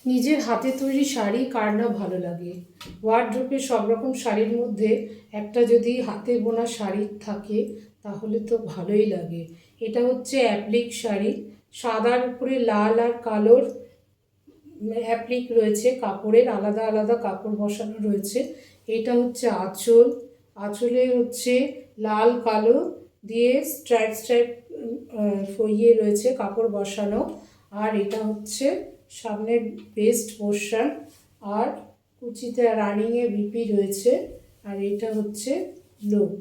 নিজের হাতে তৈরি শাড়ি কার না ভালো লাগে। ওয়ার্ড্রোবে সব রকম শাড়ির মধ্যে একটা যদি হাতে বোনা শাড়ি থাকে তাহলে তো ভালোই লাগে। এটা হচ্ছে অ্যাপ্লিক শাড়ি, সাদার উপরে লাল আর কালোর অ্যাপ্লিক রয়েছে, কাপড়ের আলাদা আলাদা কাপড় বসানো রয়েছে। এটা হচ্ছে আঁচল, আঁচলে হচ্ছে লাল কালো দিয়ে স্ট্রাইপ স্ট্রাইপ ইয়ে রয়েছে কাপড় বসানো। আর এটা হচ্ছে সামনের বেস্ট পোর্শন, আর কুচিতে রানিংয়ে বিপি রয়েছে। আর এটা হচ্ছে লুক,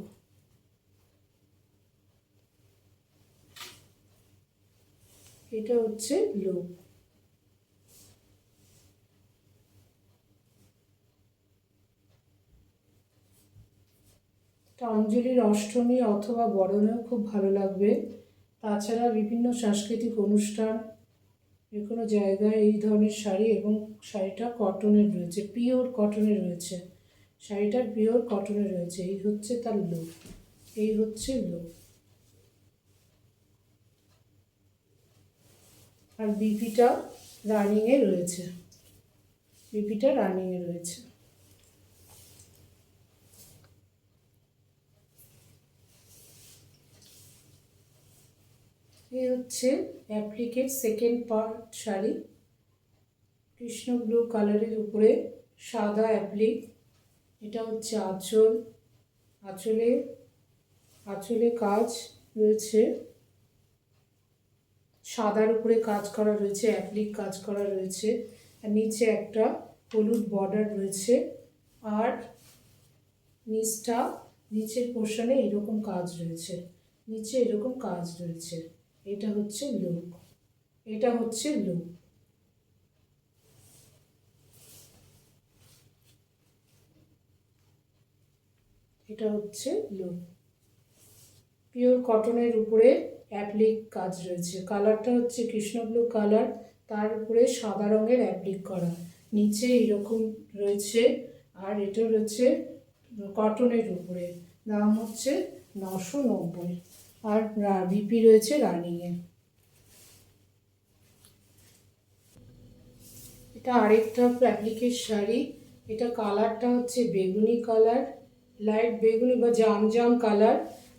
এটা হচ্ছে লুক। এটা অঞ্জলির অষ্টমী অথবা বরণেও খুব ভালো লাগবে। তাছাড়া বিভিন্ন সাংস্কৃতিক অনুষ্ঠান, যে কোনো জায়গায় এই ধরনের শাড়ি, এবং শাড়িটা কটনের রয়েছে, পিওর কটনের রয়েছে, শাড়িটা পিওর কটনের রয়েছে। এই হচ্ছে তার লুক, এই হচ্ছে লুক। আর বিপিটা রানিংয়ে রয়েছে, বিপিটা রানিংয়ে রয়েছে। এই হচ্ছে অ্যাপ্লিকের সেকেন্ড পার্ট শাড়ি, কৃষ্ণ ব্লু কালারের উপরে সাদা অ্যাপ্লিক। এটা হচ্ছে আঁচল, আঁচলে আঁচলে কাজ রয়েছে, সাদার উপরে কাজ করা রয়েছে, অ্যাপ্লিক কাজ করা রয়েছে, আর নিচে একটা হলুদ বর্ডার রয়েছে। আর নিচটা, নিচের পোর্শনে এরকম কাজ রয়েছে, নিচে এরকম কাজ রয়েছে। এটা হচ্ছে লুক, এটা হচ্ছে লুক। এটা হচ্ছে লুক, পিওর কটনের উপরে অ্যাপ্লিক কাজ রয়েছে। কালারটা হচ্ছে কৃষ্ণ ব্লু কালার, তার উপরে সাদা রঙের অ্যাপ্লিক করা, নিচে এরকম রয়েছে। আর এটা রয়েছে কটনের উপরে, দাম হচ্ছে 990। আর বিপি রয়েছে রানিংয়ে। এটা আরেকটা অ্যাপ্লিকের শাড়ি, এটা কালারটা হচ্ছে বেগুনি কালার, লাইট বেগুনি বা জাম জাম কালার।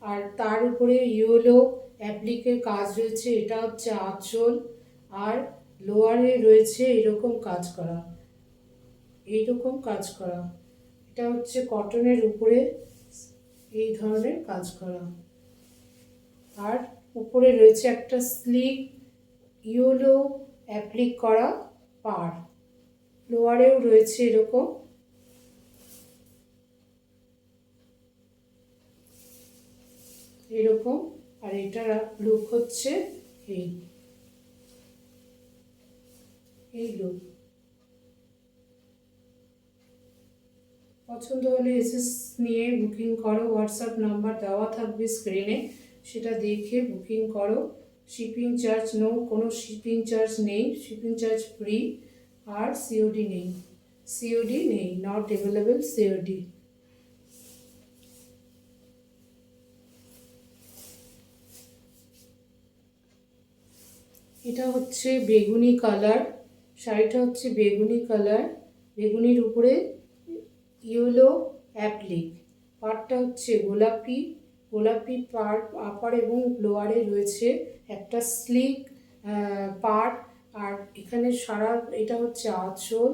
আর তার উপরে ইয়েলো অ্যাপ্লিকের কাজ রয়েছে। এটা হচ্ছে আঁচল, আর লোয়ারে রয়েছে এরকম কাজ করা, এইরকম কাজ করা। এটা হচ্ছে কটনের উপরে এই ধরনের কাজ করা। আর উপরে রয়েছে একটা স্লিক ইয়েলো অ্যাপ্লিক করা পাড়, লোয়ারেও রয়েছে এরকম। এরকম। আর এটার লুক হচ্ছে এই লুক। পছন্দ হলে এসএস নিয়ে বুকিং করো, হোয়াটসঅ্যাপ নাম্বার দেওয়া থাকবে স্ক্রিনে, সেটা দেখে বুকিং করো। শিপিং চার্জ কোনো শিপিং চার্জ নেই, শিপিং চার্জ ফ্রি। আর সিওডি নেই, সিওডি নেই, নট অ্যাভেলেবেল সিওডি। এটা হচ্ছে বেগুনি কালার, শাড়িটা হচ্ছে বেগুনি কালার, বেগুনির উপরে ইয়েলো অ্যাপ্লিক। পাড়টা হচ্ছে গোলাপি, গোলাপি পাড় আপার এবং লোয়ারে রয়েছে একটা স্লিক পাড়। আর এখানে সারা এটা হচ্ছে আঁচল,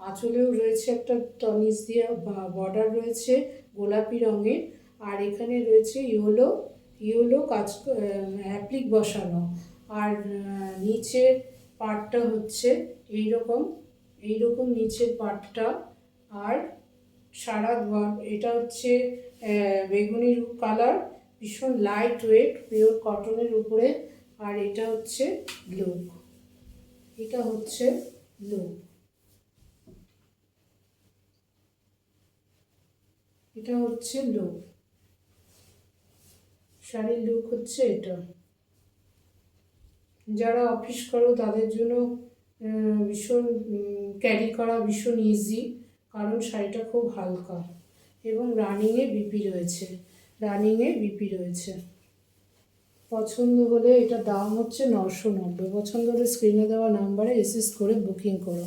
আঁচলেও রয়েছে একটা নিচ দিয়ে বর্ডার রয়েছে গোলাপি রঙের। আর এখানে রয়েছে ইয়েলো, ইয়েলো কাজ অ্যাপ্লিক বসানো। আর নিচের পার্টটা হচ্ছে এইরকম, এইরকম নিচের পার্টটা। আর সারা এটা হচ্ছে বেগুনি কালার, ভীষণ লাইট ওয়েট, পিওর কটনের উপরে। আর এটা হচ্ছে লুক, এটা হচ্ছে লুক, এটা হচ্ছে লুক। শাড়ির লুক হচ্ছে এটা। যারা অফিস করো তাদের জন্য ভীষণ ক্যারি করা ভীষণ ইজি, কারণ শাড়িটা খুব হালকা এবং রানিংয়ে বিপি রয়েছে, রানিংয়ে বিপি রয়েছে। পছন্দ হলে, এটা দাম হচ্ছে 990। পছন্দ হলে স্ক্রিনে দেওয়া নাম্বারে এসএস করে বুকিং করো।